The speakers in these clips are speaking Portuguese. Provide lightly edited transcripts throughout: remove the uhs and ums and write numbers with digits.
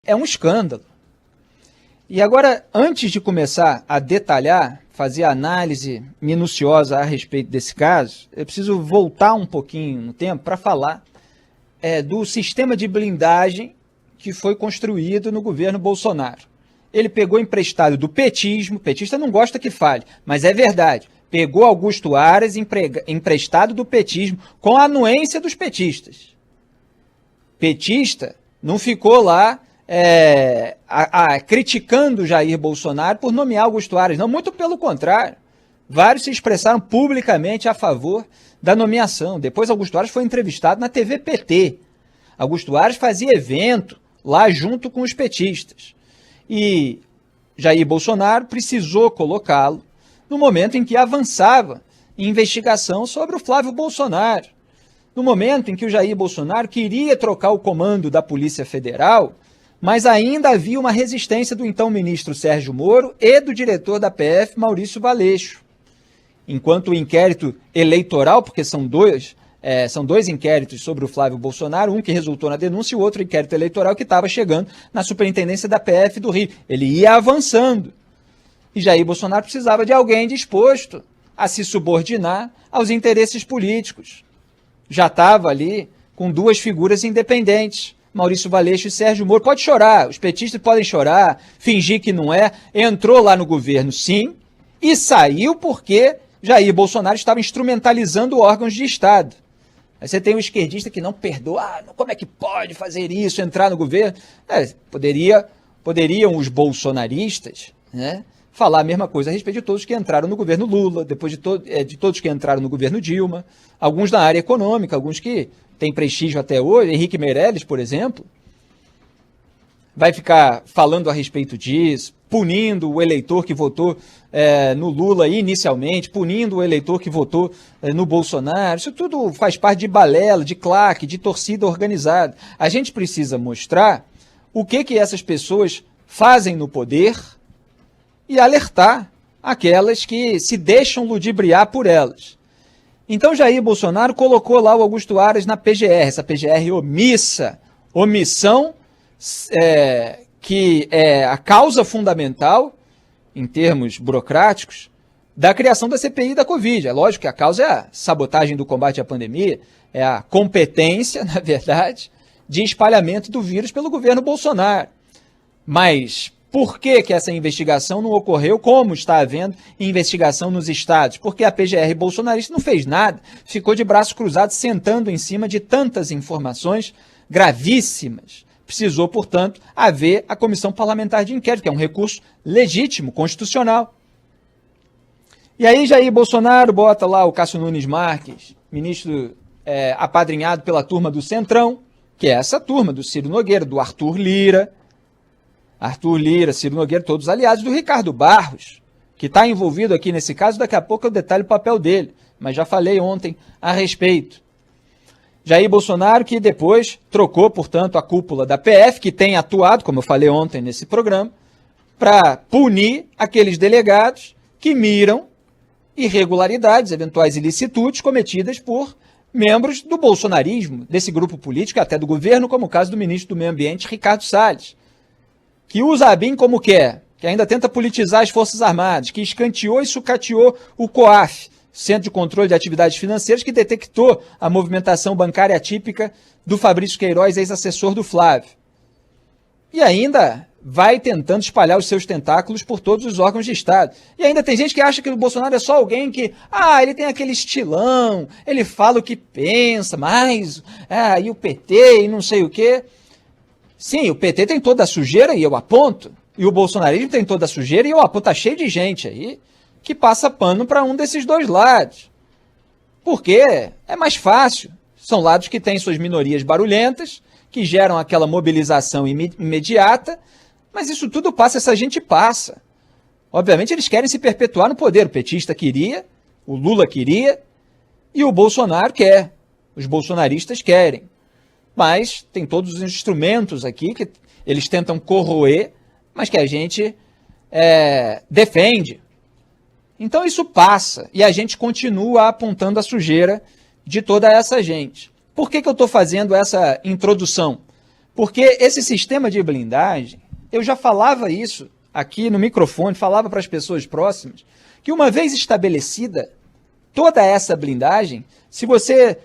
É um escândalo. E agora, antes de começar a detalhar, fazer a análise minuciosa a respeito desse caso, eu preciso voltar um pouquinho no tempo para falar do sistema de blindagem que foi construído no governo Bolsonaro. Ele pegou emprestado do petismo, petista não gosta que fale, mas é verdade. Pegou Augusto Aras emprestado do petismo com a anuência dos petistas. Petista não ficou lá criticando Jair Bolsonaro por nomear Augusto Aras, não, muito pelo contrário. Vários se expressaram publicamente a favor da nomeação. Depois Augusto Aras foi entrevistado na TV PT. Augusto Aras fazia evento lá junto com os petistas. E Jair Bolsonaro precisou colocá-lo no momento em que avançava em investigação sobre o Flávio Bolsonaro. No momento em que o Jair Bolsonaro queria trocar o comando da Polícia Federal, mas ainda havia uma resistência do então ministro Sérgio Moro e do diretor da PF, Maurício Valeixo. Enquanto o inquérito eleitoral, porque são dois inquéritos sobre o Flávio Bolsonaro, um que resultou na denúncia e o outro inquérito eleitoral que estava chegando na superintendência da PF do Rio. Ele ia avançando. E Jair Bolsonaro precisava de alguém disposto a se subordinar aos interesses políticos. Já estava ali com duas figuras independentes, Maurício Valeixo e Sérgio Moro. Pode chorar, os petistas podem chorar, fingir que não é. Entrou lá no governo, sim, e saiu porque Jair Bolsonaro estava instrumentalizando órgãos de Estado. Aí você tem um esquerdista que não perdoa, como é que pode fazer isso, entrar no governo? Poderiam os bolsonaristas, né, falar a mesma coisa a respeito de todos que entraram no governo Lula, depois de todos que entraram no governo Dilma, alguns da área econômica, alguns que têm prestígio até hoje, Henrique Meirelles, por exemplo, vai ficar falando a respeito disso, punindo o eleitor que votou no Lula inicialmente, punindo o eleitor que votou no Bolsonaro. Isso tudo faz parte de balela, de claque, de torcida organizada. A gente precisa mostrar o que essas pessoas fazem no poder e alertar aquelas que se deixam ludibriar por elas. Então Jair Bolsonaro colocou lá o Augusto Aras na PGR, essa PGR omissão que é a causa fundamental, em termos burocráticos, da criação da CPI da Covid. É lógico que a causa é a sabotagem do combate à pandemia, é a competência, na verdade, de espalhamento do vírus pelo governo Bolsonaro. Mas por que essa investigação não ocorreu como está havendo investigação nos estados? Porque a PGR bolsonarista não fez nada, ficou de braços cruzados sentando em cima de tantas informações gravíssimas. Precisou, portanto, haver a comissão parlamentar de inquérito, que é um recurso legítimo, constitucional. E aí Jair Bolsonaro bota lá o Cássio Nunes Marques, ministro apadrinhado pela turma do Centrão, que é essa turma do Ciro Nogueira, do Arthur Lira, Ciro Nogueira, todos aliados do Ricardo Barros, que está envolvido aqui nesse caso. Daqui a pouco eu detalho o papel dele, mas já falei ontem a respeito. Jair Bolsonaro, que depois trocou, portanto, a cúpula da PF, que tem atuado, como eu falei ontem nesse programa, para punir aqueles delegados que miram irregularidades, eventuais ilicitudes cometidas por membros do bolsonarismo, desse grupo político, até do governo, como o caso do ministro do Meio Ambiente, Ricardo Salles, que usa a BIM como quer, que ainda tenta politizar as Forças Armadas, que escanteou e sucateou o COAF, Centro de Controle de Atividades Financeiras, que detectou a movimentação bancária atípica do Fabrício Queiroz, ex-assessor do Flávio. E ainda vai tentando espalhar os seus tentáculos por todos os órgãos de Estado. E ainda tem gente que acha que o Bolsonaro é só alguém que, ele tem aquele estilão, ele fala o que pensa, mas, e o PT e não sei o quê. Sim, o PT tem toda a sujeira e eu aponto, e o bolsonarismo tem toda a sujeira e eu aponto. Tá cheio de gente aí que passa pano para um desses dois lados. Porque é mais fácil. São lados que têm suas minorias barulhentas, que geram aquela mobilização imediata, mas isso tudo passa, essa gente passa. Obviamente eles querem se perpetuar no poder. O petista queria, o Lula queria e o Bolsonaro quer. Os bolsonaristas querem. Mas tem todos os instrumentos aqui que eles tentam corroer, mas que a gente defende. Então isso passa e a gente continua apontando a sujeira de toda essa gente. Por que eu estou fazendo essa introdução? Porque esse sistema de blindagem, eu já falava isso aqui no microfone, falava para as pessoas próximas, que uma vez estabelecida toda essa blindagem, se você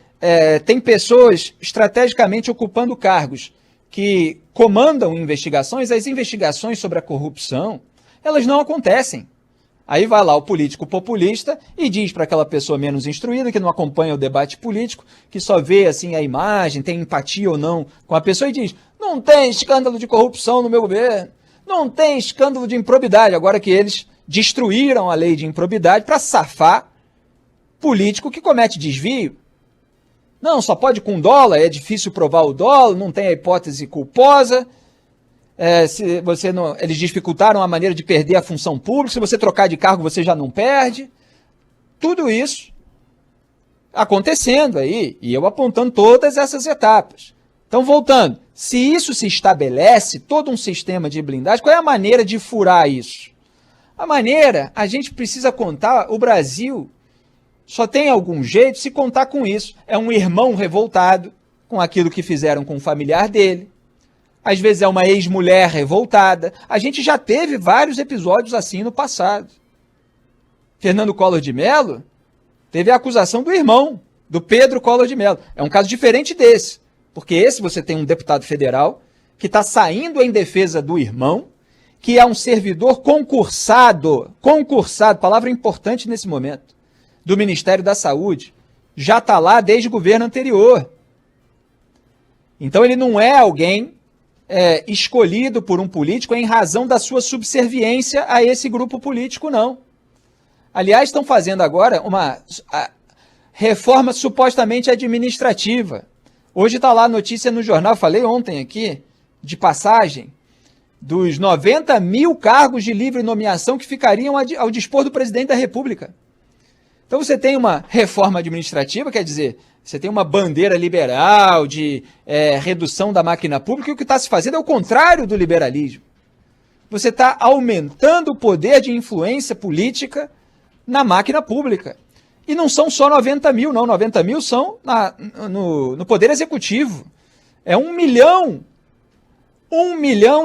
tem pessoas estrategicamente ocupando cargos que comandam investigações, as investigações sobre a corrupção, elas não acontecem. Aí vai lá o político populista e diz para aquela pessoa menos instruída, que não acompanha o debate político, que só vê assim a imagem, tem empatia ou não com a pessoa, e diz: não tem escândalo de corrupção no meu governo, não tem escândalo de improbidade, agora que eles destruíram a lei de improbidade para safar político que comete desvio. Não, só pode com dólar, é difícil provar o dólar, não tem a hipótese culposa. Se você não, eles dificultaram a maneira de perder a função pública, se você trocar de cargo você já não perde. Tudo isso acontecendo aí, e eu apontando todas essas etapas. Então, voltando, se isso se estabelece, todo um sistema de blindagem, qual é a maneira de furar isso? A maneira, a gente precisa contar, o Brasil só tem algum jeito se contar com isso. É um irmão revoltado com aquilo que fizeram com o familiar dele. Às vezes é uma ex-mulher revoltada. A gente já teve vários episódios assim no passado. Fernando Collor de Mello teve a acusação do irmão, do Pedro Collor de Mello. É um caso diferente desse, porque esse você tem um deputado federal que está saindo em defesa do irmão, que é um servidor concursado, palavra importante nesse momento, do Ministério da Saúde. Já está lá desde o governo anterior. Então ele não é alguém escolhido por um político em razão da sua subserviência a esse grupo político, não. Aliás, estão fazendo agora uma reforma supostamente administrativa. Hoje está lá a notícia no jornal, falei ontem aqui, de passagem, dos 90 mil cargos de livre nomeação que ficariam ao dispor do presidente da República. Então você tem uma reforma administrativa, quer dizer, você tem uma bandeira liberal de redução da máquina pública, e o que está se fazendo é o contrário do liberalismo. Você está aumentando o poder de influência política na máquina pública. E não são só 90 mil, não. 90 mil são no Poder Executivo. É 1 milhão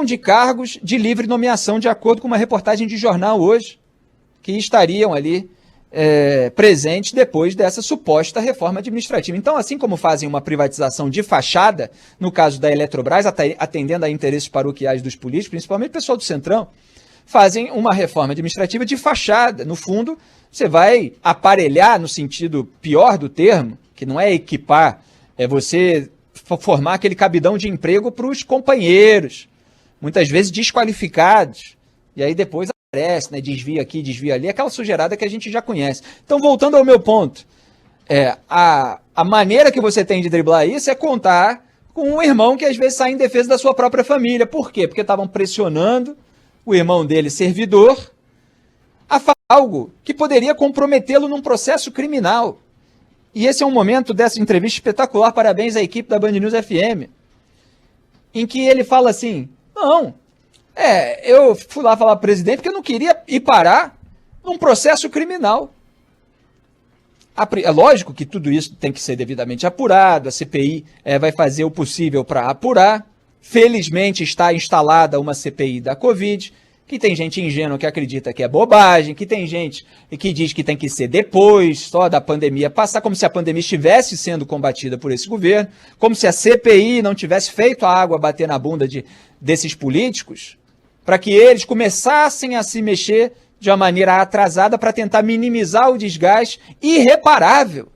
de cargos de livre nomeação, de acordo com uma reportagem de jornal hoje, que estariam ali presentes depois dessa suposta reforma administrativa. Então, assim como fazem uma privatização de fachada, no caso da Eletrobras, atendendo a interesses paroquiais dos políticos, principalmente o pessoal do Centrão, fazem uma reforma administrativa de fachada. No fundo, você vai aparelhar, no sentido pior do termo, que não é equipar, é você formar aquele cabidão de emprego para os companheiros, muitas vezes desqualificados, e aí depois aparece, né, desvio aqui, desvio ali, aquela sujeirada que a gente já conhece. Então, voltando ao meu ponto, a maneira que você tem de driblar isso é contar com um irmão que às vezes sai em defesa da sua própria família. Por quê? Porque estavam pressionando o irmão dele, servidor, a fazer algo que poderia comprometê-lo num processo criminal. E esse é um momento dessa entrevista espetacular, parabéns à equipe da Band News FM, em que ele fala assim: não, eu fui lá falar para o presidente porque eu não queria ir parar num processo criminal. É lógico que tudo isso tem que ser devidamente apurado, a CPI vai fazer o possível para apurar. Felizmente está instalada uma CPI da Covid, que tem gente ingênua que acredita que é bobagem, que tem gente que diz que tem que ser depois, só da pandemia passar, como se a pandemia estivesse sendo combatida por esse governo, como se a CPI não tivesse feito a água bater na bunda desses políticos, para que eles começassem a se mexer de uma maneira atrasada para tentar minimizar o desgaste irreparável.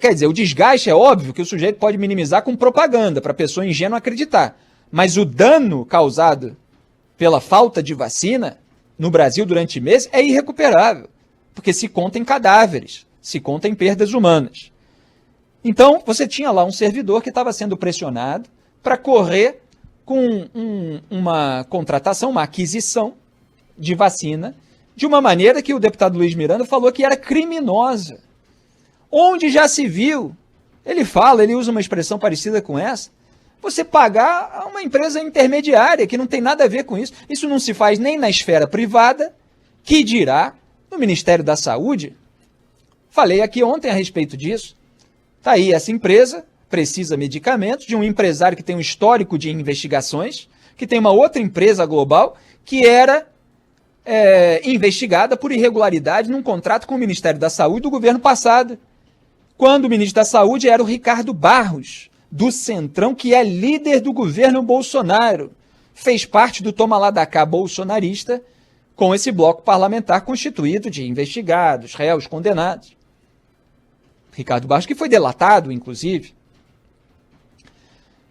Quer dizer, o desgaste é óbvio que o sujeito pode minimizar com propaganda, para a pessoa ingênua acreditar. Mas o dano causado pela falta de vacina no Brasil durante meses é irrecuperável, porque se conta em cadáveres, se conta em perdas humanas. Então, você tinha lá um servidor que estava sendo pressionado para correr com uma contratação, uma aquisição de vacina, de uma maneira que o deputado Luiz Miranda falou que era criminosa. Onde já se viu, ele usa uma expressão parecida com essa, você pagar a uma empresa intermediária que não tem nada a ver com isso. Isso não se faz nem na esfera privada, que dirá no Ministério da Saúde. Falei aqui ontem a respeito disso. Está aí essa empresa, precisa medicamentos, de um empresário que tem um histórico de investigações, que tem uma outra empresa global que era investigada por irregularidade num contrato com o Ministério da Saúde do governo passado, quando o ministro da Saúde era o Ricardo Barros, do Centrão, que é líder do governo Bolsonaro. Fez parte do toma lá da cá bolsonarista, com esse bloco parlamentar constituído de investigados, réus, condenados. Ricardo Barros, que foi delatado, inclusive.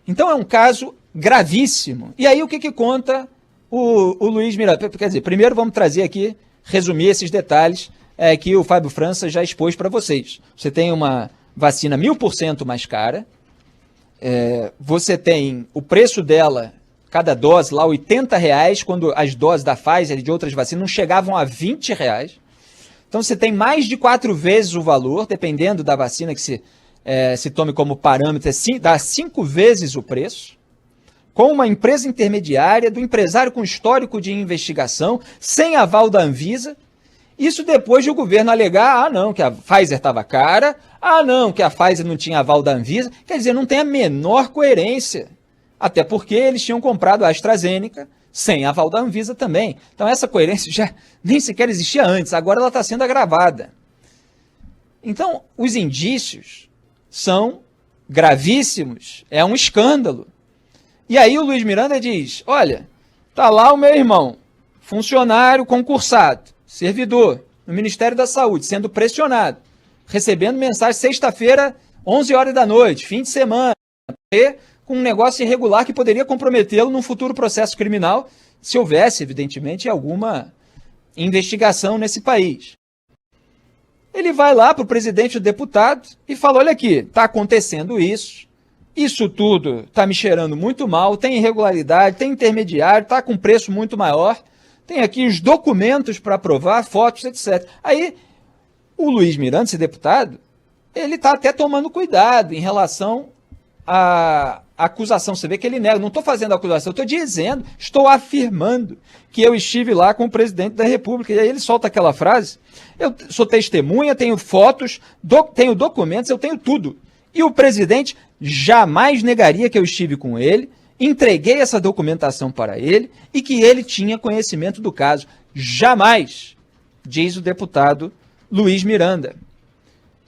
Então é um caso gravíssimo. E aí o que conta o Luiz Miranda? Quer dizer, primeiro vamos trazer aqui, resumir esses detalhes que o Fábio França já expôs para vocês. Você tem uma vacina 1000% mais cara, você tem o preço dela, cada dose lá, R$80, quando as doses da Pfizer e de outras vacinas não chegavam a R$20. Então você tem mais de 4 vezes o valor, dependendo da vacina que se tome como parâmetro, dá 5 vezes o preço, com uma empresa intermediária, do empresário com histórico de investigação, sem aval da Anvisa. Isso depois de o governo alegar, não, que a Pfizer estava cara, não, que a Pfizer não tinha aval da Anvisa. Quer dizer, não tem a menor coerência. Até porque eles tinham comprado a AstraZeneca sem aval da Anvisa também. Então essa coerência já nem sequer existia antes, agora ela está sendo agravada. Então, os indícios são gravíssimos, é um escândalo. E aí o Luiz Miranda diz, olha, tá lá o meu irmão, funcionário concursado, servidor no Ministério da Saúde, sendo pressionado, recebendo mensagem sexta-feira, 11 horas da noite, fim de semana, com um negócio irregular que poderia comprometê-lo num futuro processo criminal, se houvesse, evidentemente, alguma investigação nesse país. Ele vai lá para o presidente do deputado e fala, olha aqui, está acontecendo isso tudo está me cheirando muito mal, tem irregularidade, tem intermediário, está com preço muito maior, tem aqui os documentos para provar, fotos, etc. Aí, o Luiz Miranda, esse deputado, ele está até tomando cuidado em relação à acusação. Você vê que ele nega, não estou fazendo acusação, estou dizendo, estou afirmando que eu estive lá com o presidente da República. E aí ele solta aquela frase, eu sou testemunha, tenho fotos, tenho documentos, eu tenho tudo. E o presidente jamais negaria que eu estive com ele, entreguei essa documentação para ele e que ele tinha conhecimento do caso. Jamais, diz o deputado Luiz Miranda.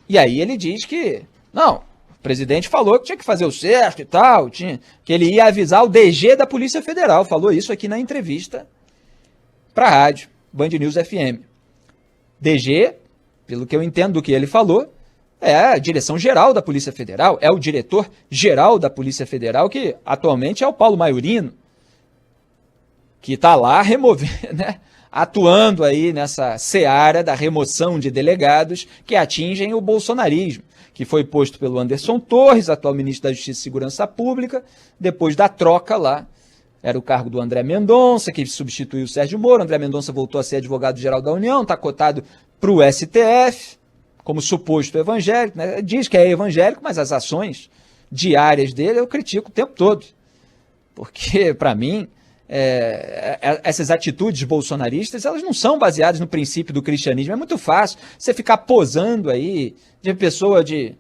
E aí ele diz que, não, o presidente falou que tinha que fazer o certo e tal, que ele ia avisar o DG da Polícia Federal, falou isso aqui na entrevista para a rádio, Band News FM. DG, pelo que eu entendo do que ele falou, é a direção-geral da Polícia Federal, é o diretor-geral da Polícia Federal, que atualmente é o Paulo Maiorino, que está lá removendo, né, atuando aí nessa seara da remoção de delegados que atingem o bolsonarismo, que foi posto pelo Anderson Torres, atual ministro da Justiça e Segurança Pública, depois da troca lá. Era o cargo do André Mendonça, que substituiu o Sérgio Moro. André Mendonça voltou a ser advogado-geral da União, está cotado para o STF, como suposto evangélico, né? Diz que é evangélico, mas as ações diárias dele eu critico o tempo todo. Porque, para mim, essas atitudes bolsonaristas, elas não são baseadas no princípio do cristianismo. É muito fácil você ficar posando aí de pessoa de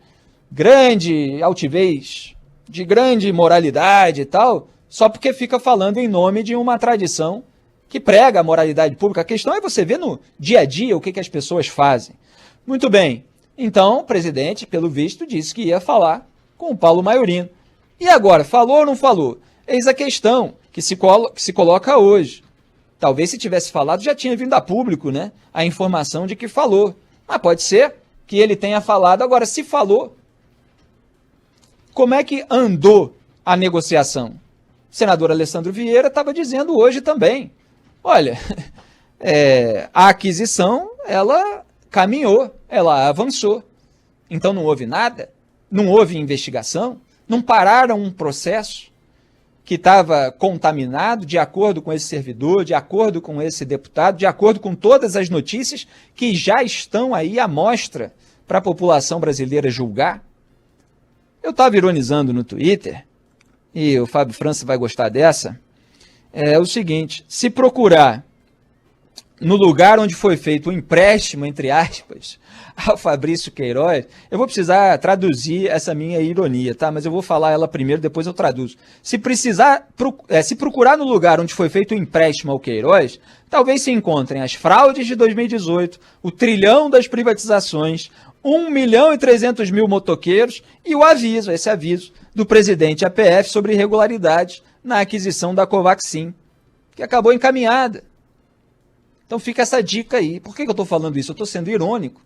grande altivez, de grande moralidade e tal, só porque fica falando em nome de uma tradição que prega a moralidade pública. A questão é você ver no dia a dia o que as pessoas fazem. Muito bem, então o presidente, pelo visto, disse que ia falar com o Paulo Maiorino. E agora, falou ou não falou? Eis a questão que se coloca hoje. Talvez se tivesse falado já tinha vindo a público, né, a informação de que falou. Mas pode ser que ele tenha falado. Agora, se falou, como é que andou a negociação? O senador Alessandro Vieira estava dizendo hoje também, olha, a aquisição, ela caminhou, ela avançou. Então não houve nada, não houve investigação, não pararam um processo que estava contaminado, de acordo com esse servidor, de acordo com esse deputado, de acordo com todas as notícias que já estão aí à mostra para a população brasileira julgar. Eu estava ironizando no Twitter, e o Fábio França vai gostar dessa, é o seguinte, se procurar no lugar onde foi feito o empréstimo, entre aspas, ao Fabrício Queiroz, eu vou precisar traduzir essa minha ironia, tá? Mas eu vou falar ela primeiro, depois eu traduzo. Se procurar no lugar onde foi feito o empréstimo ao Queiroz, talvez se encontrem as fraudes de 2018, o trilhão das privatizações, 1.300.000 motoqueiros e o aviso, esse aviso do presidente APF sobre irregularidades na aquisição da Covaxin, que acabou encaminhada. Então fica essa dica aí. Por que eu estou falando isso? Eu estou sendo irônico,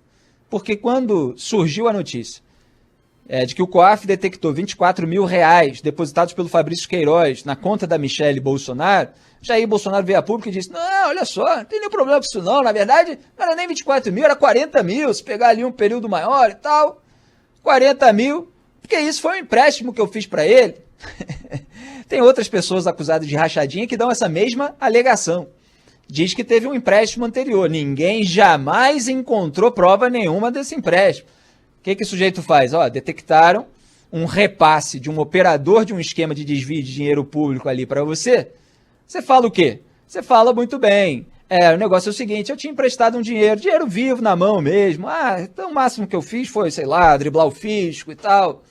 porque quando surgiu a notícia de que o COAF detectou R$24 mil depositados pelo Fabrício Queiroz na conta da Michele Bolsonaro, Jair Bolsonaro veio a público e disse, não, olha só, não tem nenhum problema com isso não, na verdade não era nem 24 mil, era 40 mil, se pegar ali um período maior e tal, 40 mil, porque isso foi um empréstimo que eu fiz para ele. Tem outras pessoas acusadas de rachadinha que dão essa mesma alegação. Diz que teve um empréstimo anterior. Ninguém jamais encontrou prova nenhuma desse empréstimo. O que o sujeito faz? Detectaram um repasse de um operador de um esquema de desvio de dinheiro público ali para você. Você fala o quê? Você fala muito bem. O negócio é o seguinte, eu tinha emprestado um dinheiro vivo na mão mesmo. Então o máximo que eu fiz foi, sei lá, driblar o fisco e tal.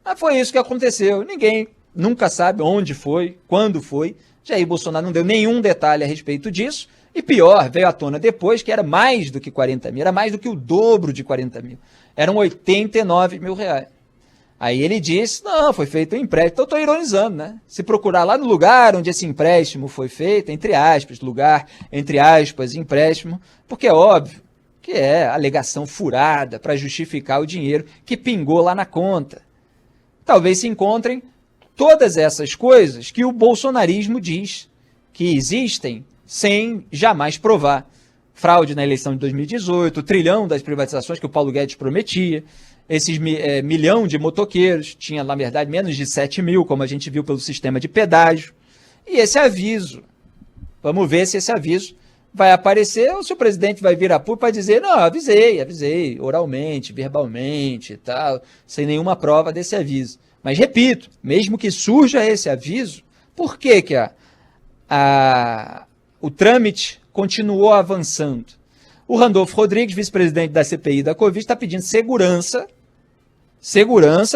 Mas foi isso que aconteceu. Ninguém nunca sabe onde foi, quando foi. Jair Bolsonaro não deu nenhum detalhe a respeito disso, e pior, veio à tona depois que era mais do que 40 mil, era mais do que o dobro de 40 mil, eram 89 mil reais. Aí ele disse, não, foi feito um empréstimo, então eu estou ironizando, né? Se procurar lá no lugar onde esse empréstimo foi feito, entre aspas, lugar, entre aspas, empréstimo, porque é óbvio que é alegação furada para justificar o dinheiro que pingou lá na conta. Talvez se encontrem todas essas coisas que o bolsonarismo diz que existem sem jamais provar. Fraude na eleição de 2018, o trilhão das privatizações que o Paulo Guedes prometia, esses milhão de motoqueiros, tinha na verdade menos de 7 mil, como a gente viu pelo sistema de pedágio, e esse aviso. Vamos ver se esse aviso vai aparecer ou se o presidente vai vir a público para dizer, não, avisei, oralmente, verbalmente e tal, sem nenhuma prova desse aviso. Mas, repito, mesmo que surja esse aviso, por que o trâmite continuou avançando? O Randolfo Rodrigues, vice-presidente da CPI da Covid, está pedindo segurança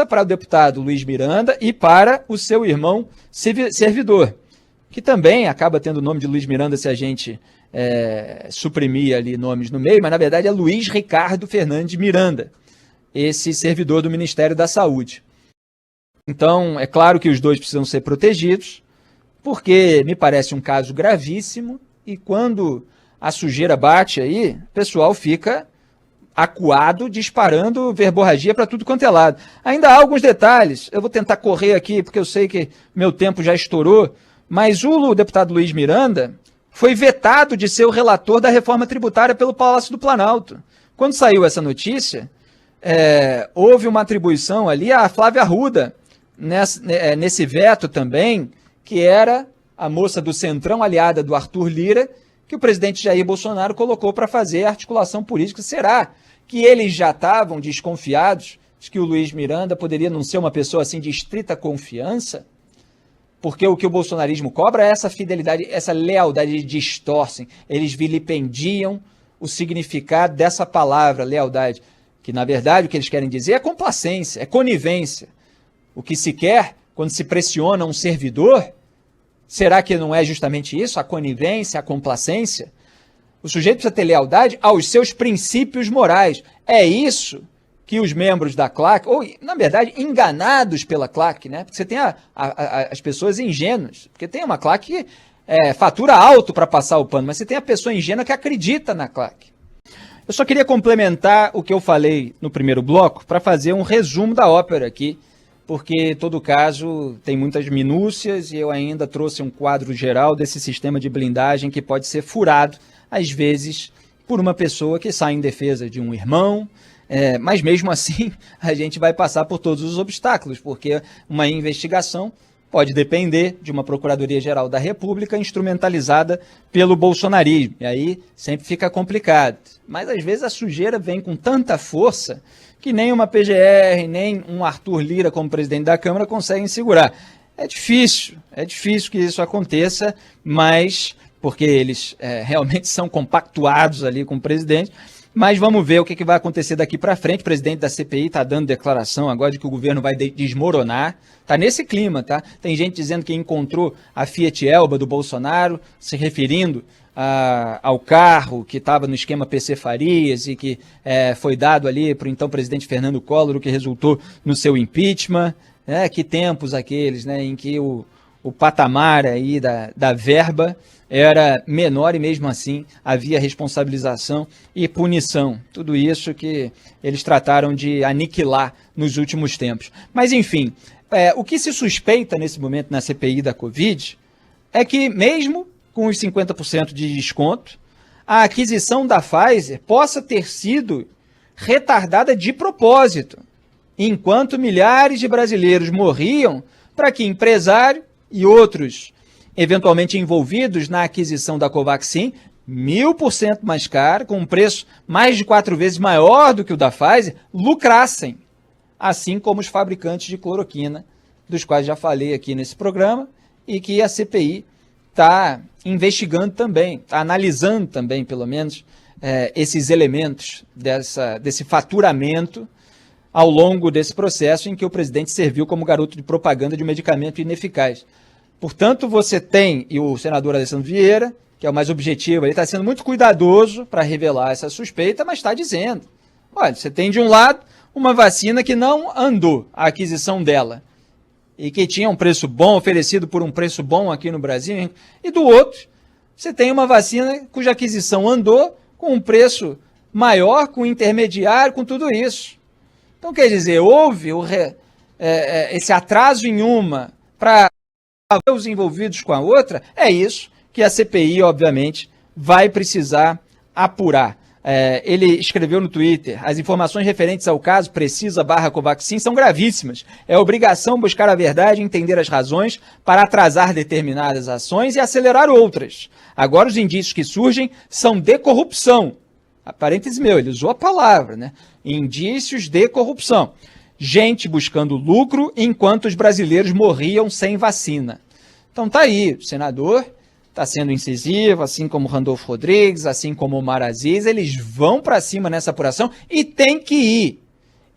para o deputado Luiz Miranda e para o seu irmão servidor, que também acaba tendo o nome de Luiz Miranda se a gente suprimir ali nomes no meio, mas na verdade é Luiz Ricardo Fernandes Miranda, esse servidor do Ministério da Saúde. Então, é claro que os dois precisam ser protegidos, porque me parece um caso gravíssimo e quando a sujeira bate aí, o pessoal fica acuado, disparando verborragia para tudo quanto é lado. Ainda há alguns detalhes, eu vou tentar correr aqui, porque eu sei que meu tempo já estourou, mas o deputado Luiz Miranda foi vetado de ser o relator da reforma tributária pelo Palácio do Planalto. Quando saiu essa notícia, houve uma atribuição ali à Flávia Arruda, nesse veto também, que era a moça do Centrão, aliada do Arthur Lira, que o presidente Jair Bolsonaro colocou para fazer a articulação política. Será que eles já estavam desconfiados de que o Luiz Miranda poderia não ser uma pessoa assim de estrita confiança? Porque o que o bolsonarismo cobra é essa fidelidade, essa lealdade, distorcem. Eles vilipendiam o significado dessa palavra, lealdade, que na verdade o que eles querem dizer é complacência, é conivência. O que se quer, quando se pressiona um servidor, será que não é justamente isso, a conivência, a complacência? O sujeito precisa ter lealdade aos seus princípios morais. É isso que os membros da CLAC, ou na verdade enganados pela CLAC, né? Porque você tem as pessoas ingênuas, porque tem uma CLAC que fatura alto para passar o pano, mas você tem a pessoa ingênua que acredita na CLAC. Eu só queria complementar o que eu falei no primeiro bloco para fazer um resumo da ópera aqui, porque todo caso tem muitas minúcias e eu ainda trouxe um quadro geral desse sistema de blindagem que pode ser furado, às vezes, por uma pessoa que sai em defesa de um irmão, mas mesmo assim a gente vai passar por todos os obstáculos, porque uma investigação pode depender de uma Procuradoria-Geral da República instrumentalizada pelo bolsonarismo, e aí sempre fica complicado. Mas às vezes a sujeira vem com tanta força que nem uma PGR, nem um Arthur Lira como presidente da Câmara conseguem segurar. É difícil que isso aconteça, mas porque eles realmente são compactuados ali com o presidente. Mas vamos ver o que vai acontecer daqui para frente. O presidente da CPI está dando declaração agora de que o governo vai desmoronar. Está nesse clima, tá? Tem gente dizendo que encontrou a Fiat Elba do Bolsonaro, se referindo ao carro que estava no esquema PC Farias e que foi dado ali para o então presidente Fernando Collor, o que resultou no seu impeachment. Que tempos aqueles, né, em que o patamar aí da verba era menor e mesmo assim havia responsabilização e punição. Tudo isso que eles trataram de aniquilar nos últimos tempos. Mas enfim, o que se suspeita nesse momento na CPI da Covid é que mesmo com os 50% de desconto, a aquisição da Pfizer possa ter sido retardada de propósito, enquanto milhares de brasileiros morriam para que empresário e outros eventualmente envolvidos na aquisição da Covaxin, 1000% mais caro, com um preço mais de 4 vezes maior do que o da Pfizer, lucrassem, assim como os fabricantes de cloroquina, dos quais já falei aqui nesse programa, e que a CPI está investigando também, está analisando também, pelo menos, esses elementos desse faturamento ao longo desse processo em que o presidente serviu como garoto de propaganda de um medicamento ineficaz. Portanto, você tem, e o senador Alessandro Vieira, que é o mais objetivo, ele está sendo muito cuidadoso para revelar essa suspeita, mas está dizendo, olha, você tem de um lado uma vacina que não andou a aquisição dela, e que tinha um preço bom, oferecido por um preço bom aqui no Brasil, e do outro, você tem uma vacina cuja aquisição andou com um preço maior, com intermediário, com tudo isso. Então, quer dizer, houve esse atraso em uma para os envolvidos com a outra, é isso que a CPI, obviamente, vai precisar apurar. Ele escreveu no Twitter, as informações referentes ao caso Precisa/Covaxin são gravíssimas. É obrigação buscar a verdade e entender as razões para atrasar determinadas ações e acelerar outras. Agora os indícios que surgem são de corrupção. Parêntese meu, ele usou a palavra, né? Indícios de corrupção. Gente buscando lucro enquanto os brasileiros morriam sem vacina. Então tá aí, o senador está sendo incisivo, assim como Randolfo Rodrigues, assim como Omar Aziz, eles vão para cima nessa apuração e tem que ir.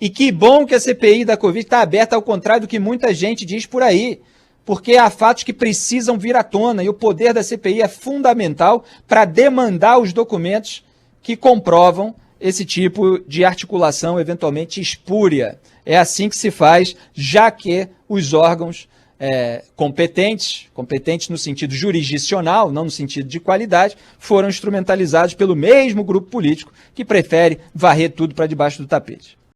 E que bom que a CPI da Covid está aberta, ao contrário do que muita gente diz por aí, porque há fatos que precisam vir à tona e o poder da CPI é fundamental para demandar os documentos que comprovam esse tipo de articulação eventualmente espúria. É assim que se faz, já que os órgãos competentes no sentido jurisdicional, não no sentido de qualidade, foram instrumentalizados pelo mesmo grupo político que prefere varrer tudo para debaixo do tapete.